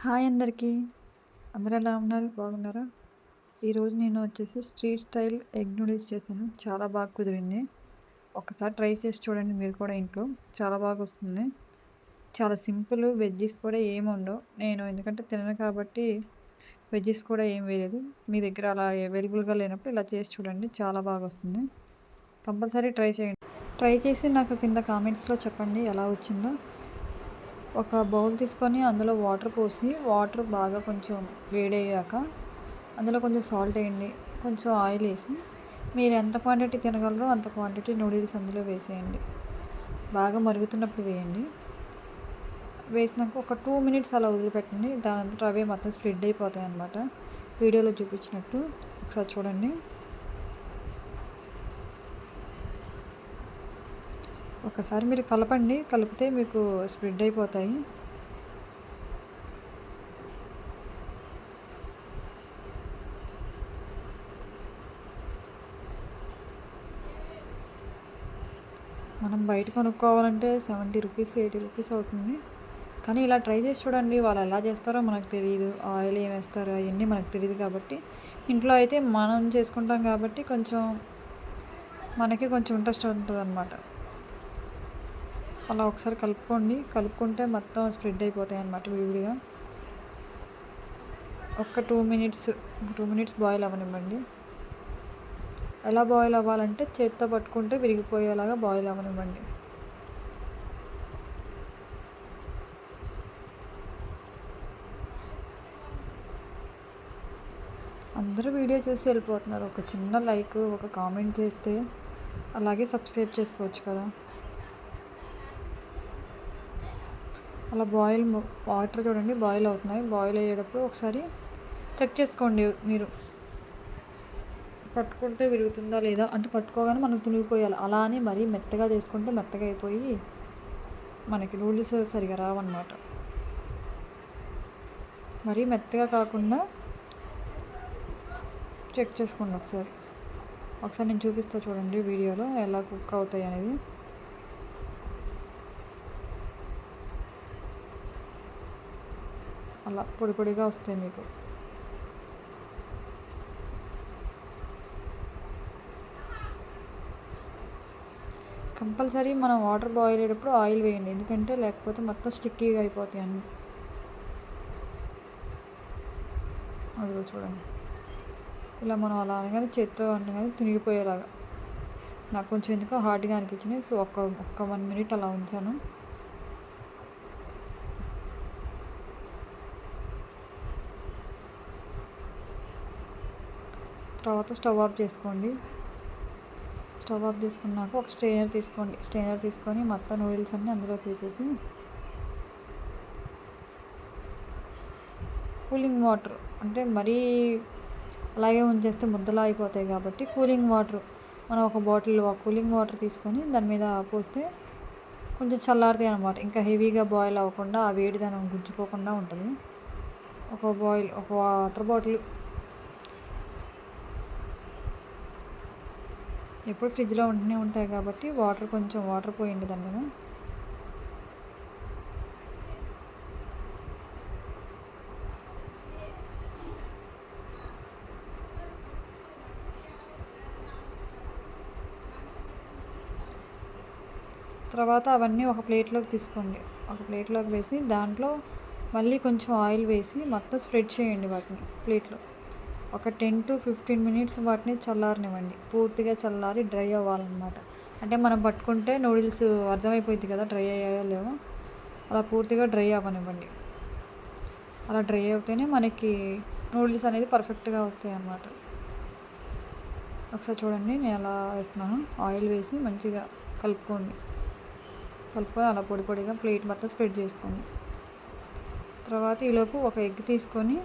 Hi అందరికీ. అందరూ ఎలా ఉన్నారు? బాగున్నారా? ఈరోజు నేను వచ్చేసి స్ట్రీట్ స్టైల్ ఎగ్ నూడిల్స్ చేశాను. చాలా బాగా కుదిరింది. ఒక్కసారి ట్రై చేసి చూడండి మీరు కూడా ఇంట్లో. చాలా బాగొస్తుంది. చాలా సింపుల్. వెజ్జీస్ కూడా ఏముండవు. నేను ఎందుకంటే తినను కాబట్టి వెజ్జీస్ కూడా ఏం వేయలేదు. మీ దగ్గర అలా అవైలబుల్‌గా లేనప్పుడు ఇలా చేసి చూడండి. చాలా బాగొస్తుంది. కంపల్సరీ ట్రై చేయండి. ట్రై చేసి నాకు కింద కామెంట్స్‌లో చెప్పండి ఎలా వచ్చిందో. ఒక బౌల్ తీసుకొని అందులో వాటర్ పోసి వాటర్ బాగా కొంచెం వేడయ్యాక అందులో కొంచెం సాల్ట్ వేయండి, కొంచెం ఆయిల్ వేసి మీరు ఎంత క్వాంటిటీ తినగలరో అంత క్వాంటిటీ నూడిల్స్ అందులో వేసేయండి. బాగా మరుగుతున్నప్పుడు వేయండి. వేసినాక ఒక 2 మినిట్స్ అలా వదిలిపెట్టండి. దానంతట అవే మొత్తం స్ప్రెడ్ అయిపోతాయి అన్నమాట. వీడియోలో చూపించినట్టు ఒకసారి చూడండి. ఒకసారి మీరు కలపండి. కలిపితే మీకు స్ప్రెడ్ అయిపోతాయి. మనం బయట కొనుక్కోవాలంటే 70 రూపీస్ 80 రూపీస్ అవుతుంది. కానీ ఇలా ట్రై చేసి చూడండి. వాళ్ళు ఎలా చేస్తారో మనకు తెలియదు. ఆయిల్ ఏం వేస్తారో అవన్నీ మనకు తెలియదు కాబట్టి ఇంట్లో అయితే మనం చేసుకుంటాం కాబట్టి మనకి కొంచెం ఇంట్రెస్ట్ ఉంటుందన్నమాట. అలా ఒకసారి కలుపుకుంటే మొత్తం స్ప్రెడ్ అయిపోతాయి అన్నమాట విడివిడిగా. ఒక 2 మినిట్స్ బాయిల్ అవ్వనివ్వండి. ఎలా బాయిల్ అవ్వాలంటే చేత్తో పట్టుకుంటే విరిగిపోయేలాగా బాయిల్ అవ్వనివ్వండి. అందరూ వీడియో చూసి వెళ్ళిపోతున్నారు. ఒక చిన్న లైక్, ఒక కామెంట్ చేస్తే అలాగే సబ్స్క్రైబ్ చేసుకోవచ్చు కదా. అలా వాటర్ చూడండి బాయిల్ అవుతున్నాయి. బాయిల్ అయ్యేటప్పుడు ఒకసారి చెక్ చేసుకోండి. మీరు పట్టుకుంటే విరుగుతుందా లేదా అంటే పట్టుకోగానే మనకు తునిగిపోయాలి. అలా అని మరీ మెత్తగా చేసుకుంటే మెత్తగా అయిపోయి మనకి నూడిల్స్ సరిగా రావన్నమాట. మరీ మెత్తగా కాకుండా చెక్ చేసుకోండి ఒకసారి నేను చూపిస్తా చూడండి వీడియోలో ఎలా కుక్ అవుతాయి అనేది. అలా పొడి పొడిగా వస్తాయి మీకు. కంపల్సరీ మనం వాటర్ బాయిల్ అయ్యేటప్పుడు ఆయిల్ వేయండి. ఎందుకంటే లేకపోతే మొత్తం స్టిక్కీగా అయిపోతాయి అన్నీ. అదిగో చూడండి. ఇలా మనం అలా అనగానే చేత్తో అనగానే తునిగిపోయేలాగా. నాకు కొంచెం ఎందుకో హార్డ్గా అనిపించినాయి. సో ఒక్క 1 మినిట్ అలా ఉంచాను. తర్వాత స్టవ్ ఆఫ్ చేసుకోండి. స్టవ్ ఆఫ్ చేసుకున్నాక ఒక స్ట్రైనర్ తీసుకొని మొత్తం నూడిల్స్ అన్నీ అందులో తీసేసి కూలింగ్ వాటర్ అంటే మరీ అలాగే ఉంచేస్తే ముద్దలా అయిపోతాయి కాబట్టి మనం ఒక కూలింగ్ వాటర్ తీసుకొని దాని మీద పోస్తే కొంచెం చల్లారుతాయి అన్నమాట. ఇంకా హెవీగా బాయిల్ అవ్వకుండా ఆ వేడిదనం గుంజుకోకుండా ఉంటుంది. ఒక వాటర్ బాటిల్ ఎప్పుడు ఫ్రిడ్జ్లో ఉంటూనే ఉంటాయి కాబట్టి కొంచెం వాటర్ పోయండి దాని మీద. తర్వాత అవన్నీ ఒక ప్లేట్లోకి వేసి దాంట్లో మళ్ళీ కొంచెం ఆయిల్ వేసి మొత్తం స్ప్రెడ్ చేయండి వాటిని ప్లేట్లో. ఒక 10 to 15 మినిట్స్ వాటిని చల్లారనివ్వండి. పూర్తిగా చల్లారి డ్రై అవ్వాలన్నమాట. అంటే మనం పట్టుకుంటే నూడిల్స్ అర్థమైపోయింది కదా డ్రై అయ్యాయో లేవో. అలా పూర్తిగా డ్రై అవ్వనివ్వండి. అలా డ్రై అవుతేనే మనకి నూడిల్స్ అనేది పర్ఫెక్ట్గా వస్తాయి అన్నమాట. ఒకసారి చూడండి నేను ఎలా వేస్తున్నాను. ఆయిల్ వేసి మంచిగా కలుపుకొని అలా పొడి పొడిగా ప్లేట్ మొత్తం స్ప్రెడ్ చేసుకోండి. తర్వాత ఈలోపు ఒక ఎగ్ తీసుకొని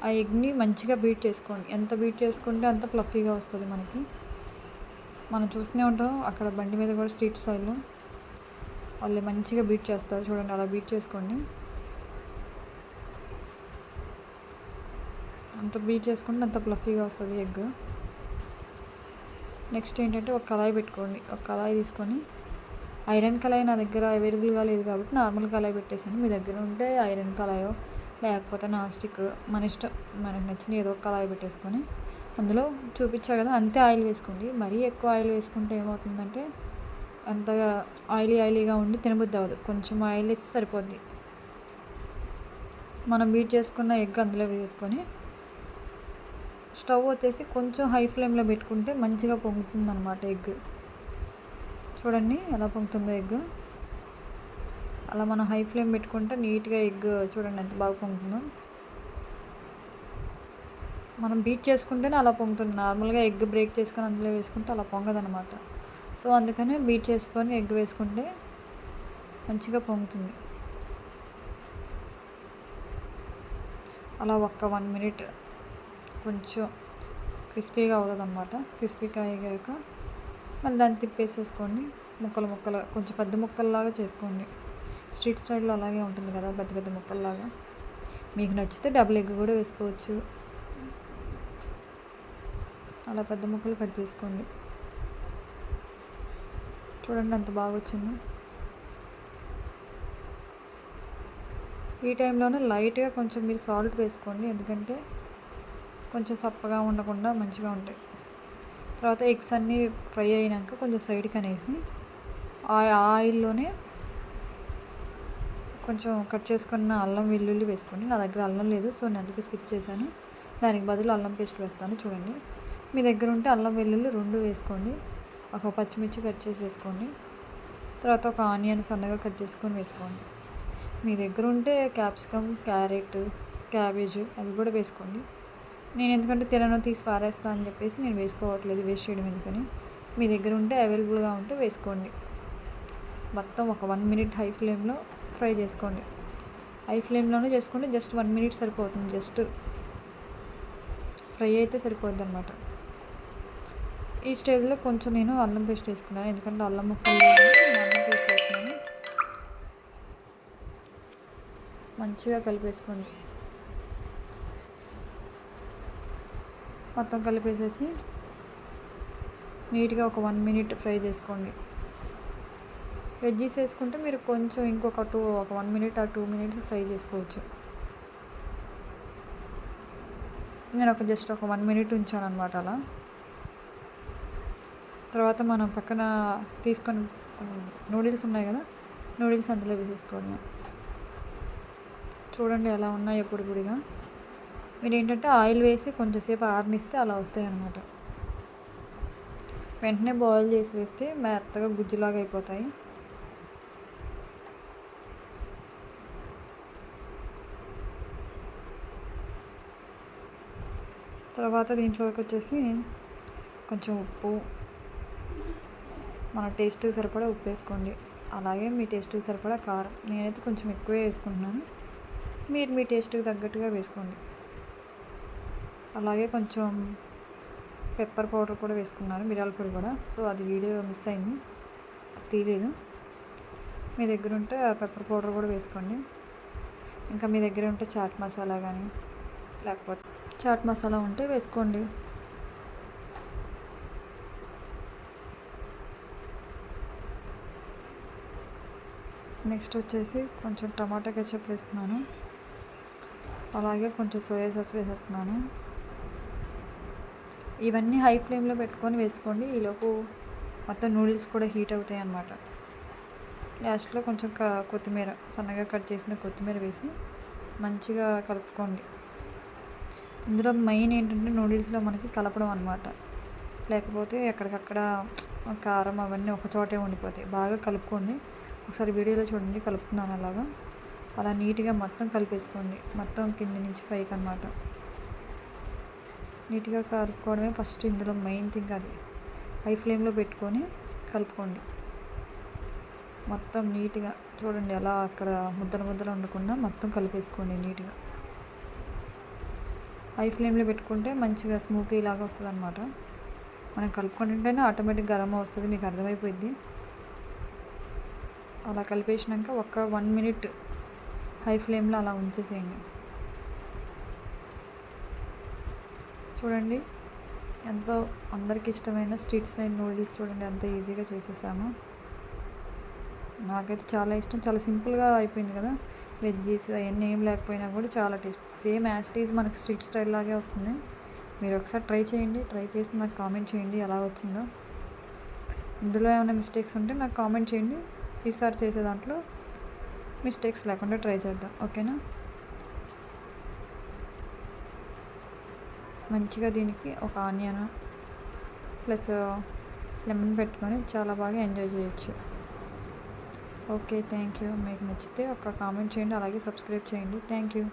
ఆ ఎగ్ని మంచిగా బీట్ చేసుకోండి. ఎంత బీట్ చేసుకుంటే అంత ఫ్లఫీగా వస్తుంది మనకి. మనం చూస్తూనే ఉంటాం అక్కడ బండి మీద కూడా స్ట్రీట్ స్టైల్లో వాళ్ళు మంచిగా బీట్ చేస్తారు చూడండి. అలా బీట్ చేసుకోండి. అంత బీట్ చేసుకుంటే అంత ఫ్లఫీగా వస్తుంది ఎగ్. నెక్స్ట్ ఏంటంటే ఒక కళాయి తీసుకొని ఐరన్ కళాయి నా దగ్గర అవైలబుల్గా లేదు కాబట్టి నార్మల్ కళాయి పెట్టేసాను. మీ దగ్గర ఉంటే ఐరన్ కళాయో లేకపోతే నాన్ స్టిక్, మన ఇష్టం. మనకు నచ్చిన ఏదో ఒక కళాయి పెట్టేసుకొని అందులో చూపించా కదా అంతే ఆయిల్ వేసుకోండి. మరీ ఎక్కువ ఆయిల్ వేసుకుంటే ఏమవుతుందంటే అంతగా ఆయిలీగా ఉండి తినబుద్ధి అవ్వదు. కొంచెం ఆయిల్ వేస్తే సరిపోద్ది. మనం బీట్ చేసుకున్న ఎగ్ అందులో వేసుకొని స్టవ్ వచ్చేసి కొంచెం హై ఫ్లేమ్లో పెట్టుకుంటే మంచిగా పొంగుతుందన్నమాట ఎగ్. చూడండి ఎలా పొంగుతుందో ఎగ్. అలా మనం హై ఫ్లేమ్ పెట్టుకుంటే నీట్గా ఎగ్ చూడండి ఎంత బాగా పొంగుతుందో. మనం బీట్ చేసుకుంటేనే అలా పొంగుతుంది. నార్మల్గా ఎగ్ బ్రేక్ చేసుకొని అందులో వేసుకుంటే అలా పొంగదనమాట. సో అందుకనే బీట్ చేసుకొని ఎగ్ వేసుకుంటే మంచిగా పొంగుతుంది. అలా ఒక్క 1 మినిట్ కొంచెం క్రిస్పీగా అవుతుంది అనమాట. క్రిస్పీగా అయ్యాక మళ్ళీ దాన్ని తిప్పేసేసుకోండి. ముక్కలు కొంచెం పెద్ద ముక్కల్లాగా చేసుకోండి. స్ట్రీట్ స్టైల్లో అలాగే ఉంటుంది కదా, పెద్ద పెద్ద ముక్కల్లాగా. మీకు నచ్చితే డబుల్ ఎగ్ కూడా వేసుకోవచ్చు. అలా పెద్ద ముక్కలు కట్ చేసుకోండి. చూడండి ఎంత బాగా వచ్చిందో. ఈ టైంలోనే లైట్గా కొంచెం మీరు సాల్ట్ వేసుకోండి, ఎందుకంటే కొంచెం సప్పగా ఉండకుండా మంచిగా ఉంటాయి. తర్వాత ఎగ్స్ అన్నీ ఫ్రై అయినాక కొంచెం సైడ్కి అనేసి ఆయిల్లోనే కొంచెం కట్ చేసుకున్న అల్లం వెల్లుల్లి వేసుకోండి. నా దగ్గర అల్లం లేదు, సో నేను అందుకే స్కిప్ చేశాను. దానికి బదులు అల్లం పేస్ట్ వేస్తాను. చూడండి, మీ దగ్గర ఉంటే అల్లం వెల్లుల్లి 2 వేసుకోండి. ఒక పచ్చిమిర్చి కట్ చేసి వేసుకోండి. తర్వాత ఒక ఆనియన్ సన్నగా కట్ చేసుకొని వేసుకోండి. మీ దగ్గర ఉంటే క్యాప్సికమ్, క్యారెట్, క్యాబేజ్ అవి కూడా వేసుకోండి. నేను ఎందుకంటే తినను తీసి పారేస్తా అని చెప్పేసి నేను వేసుకోవట్లేదు, వేస్ట్ చేయడం ఎందుకని. మీ దగ్గర ఉంటే అవైలబుల్గా ఉంటే వేసుకోండి. మొత్తం ఒక 1 మినిట్ హై ఫ్లేమ్లో ఫ్రై చేసుకోండి. హై ఫ్లేమ్లోనే చేసుకోండి. జస్ట్ 1 మినిట్ సరిపోతుంది. జస్ట్ ఫ్రై అయితే సరిపోద్ది అనమాట. ఈ స్టేజ్లో కొంచెం నేను అల్లం పేస్ట్ వేసుకున్నాను, ఎందుకంటే అల్లం ముక్కలు అల్లం పేస్ట్ వేసుకున్నాను. మంచిగా కలిపేసుకోండి. మొత్తం కలిపేసేసి నీట్గా ఒక 1 మినిట్ ఫ్రై చేసుకోండి. వెజ్జీస్ వేసుకుంటే మీరు కొంచెం ఇంకొక 1 మినిట్ ఆ 2 మినిట్స్ ఫ్రై చేసుకోవచ్చు. నేను జస్ట్ ఒక 1 మినిట్ ఉంచాను అనమాట అలా. తర్వాత మనం పక్కన తీసుకొని నూడిల్స్ ఉన్నాయి కదా, నూడిల్స్ అందులో వేసేసుకోండి. చూడండి ఎలా ఉన్నాయో పొడి పొడిగా. మీరు ఏంటంటే ఆయిల్ వేసి కొంచెంసేపు ఆరనిస్తే అలా వస్తాయి అన్నమాట. వెంటనే బాయిల్ చేసి వేస్తే మెత్తగా గుజ్జులాగా అయిపోతాయి. తర్వాత దీంట్లోకి వచ్చేసి కొంచెం ఉప్పు, మన టేస్ట్కి సరిపడా ఉప్పు వేసుకోండి. అలాగే మీ టేస్ట్కి సరిపడా కారం. నేనైతే కొంచెం ఎక్కువే వేసుకుంటున్నాను, మీరు మీ టేస్ట్కి తగ్గట్టుగా వేసుకోండి. అలాగే కొంచెం పెప్పర్ పౌడర్ కూడా వేసుకున్నాను, మిరియాల పొడి కూడా. సో అది వీడియో మిస్ అయింది, తీయలేదు. మీ దగ్గర ఉంటే ఆ పెప్పర్ పౌడర్ కూడా వేసుకోండి. ఇంకా మీ దగ్గర ఉంటే చాట్ మసాలా కానీ లేకపోతే చాట్ మసాలా ఉంటే వేసుకోండి. నెక్స్ట్ వచ్చేసి కొంచెం టమాటా కెచప్ వేస్తున్నాను. అలాగే కొంచెం సోయా సాస్ వేసేస్తున్నాను. ఇవన్నీ హై ఫ్లేమ్లో పెట్టుకొని వేసుకోండి. ఈలోపు మొత్తం నూడిల్స్ కూడా హీట్ అవుతాయి అన్నమాట. లాస్ట్లో కొంచెం కొత్తిమీర, సన్నగా కట్ చేసిన కొత్తిమీర వేసి మంచిగా కలుపుకోండి. ఇందులో మెయిన్ ఏంటంటే నూడిల్స్లో మనకి కలపడం అన్నమాట. లేకపోతే ఎక్కడికక్కడ కారం అవన్నీ ఒక చోటే ఉండిపోతాయి. బాగా కలుపుకోండి. ఒకసారి వీడియోలో చూడండి, కలుపుతున్నాను అలాగా. అలా నీట్గా మొత్తం కలిపేసుకోండి, మొత్తం కింద నుంచి పైకి అన్నమాట. నీట్గా కలుపుకోవడమే ఫస్ట్ ఇందులో మెయిన్ థింగ్. అది హై ఫ్లేమ్లో పెట్టుకొని కలుపుకోండి. మొత్తం నీట్గా చూడండి, అలా అక్కడ ముద్దలు ఉండకుండా మొత్తం కలిపేసుకోండి నీట్గా. హై ఫ్లేమ్లో పెట్టుకుంటే మంచిగా స్మోకీ లాగా వస్తుంది అనమాట. మనం కలుపుకుంటుంటేనే ఆటోమేటిక్గా గరం వస్తుంది, మీకు అర్థమైపోద్ది. అలా కలిపేసినాక ఒక 1 మినిట్ హై ఫ్లేమ్లో అలా ఉంచేసేయండి. చూడండి, ఎంతో అందరికి ఇష్టమైన స్ట్రీట్ స్టైల్ నూడిల్స్ చూడండి ఎంత ఈజీగా చేసేసాము. నాకైతే చాలా ఇష్టం, చాలా సింపుల్గా అయిపోయింది కదా. వెజ్జీస్ అవన్నీ ఏం లేకపోయినా కూడా చాలా taste, same as it is మనకి స్ట్రీట్ స్టైల్ లాగే వస్తుంది. మీరు ఒకసారి ట్రై చేయండి, ట్రై చేసి నాకు కామెంట్ చేయండి ఎలా వచ్చిందో. ఇందులో ఏమైనా మిస్టేక్స్ ఉంటే నాకు కామెంట్ చేయండి, ఈసారి చేసే దాంట్లో మిస్టేక్స్ లేకుండా ట్రై చేద్దాం, ఓకేనా. మంచిగా దీనికి ఒక ఆనియన్ ప్లస్ లెమన్ పెట్టుకొని చాలా బాగా ఎంజాయ్ చేయొచ్చు. Okay, thank you. మీకు నచ్చితే ఒక కామెంట్ చేయండి, అలాగే సబ్స్క్రైబ్ చేయండి. Thank you.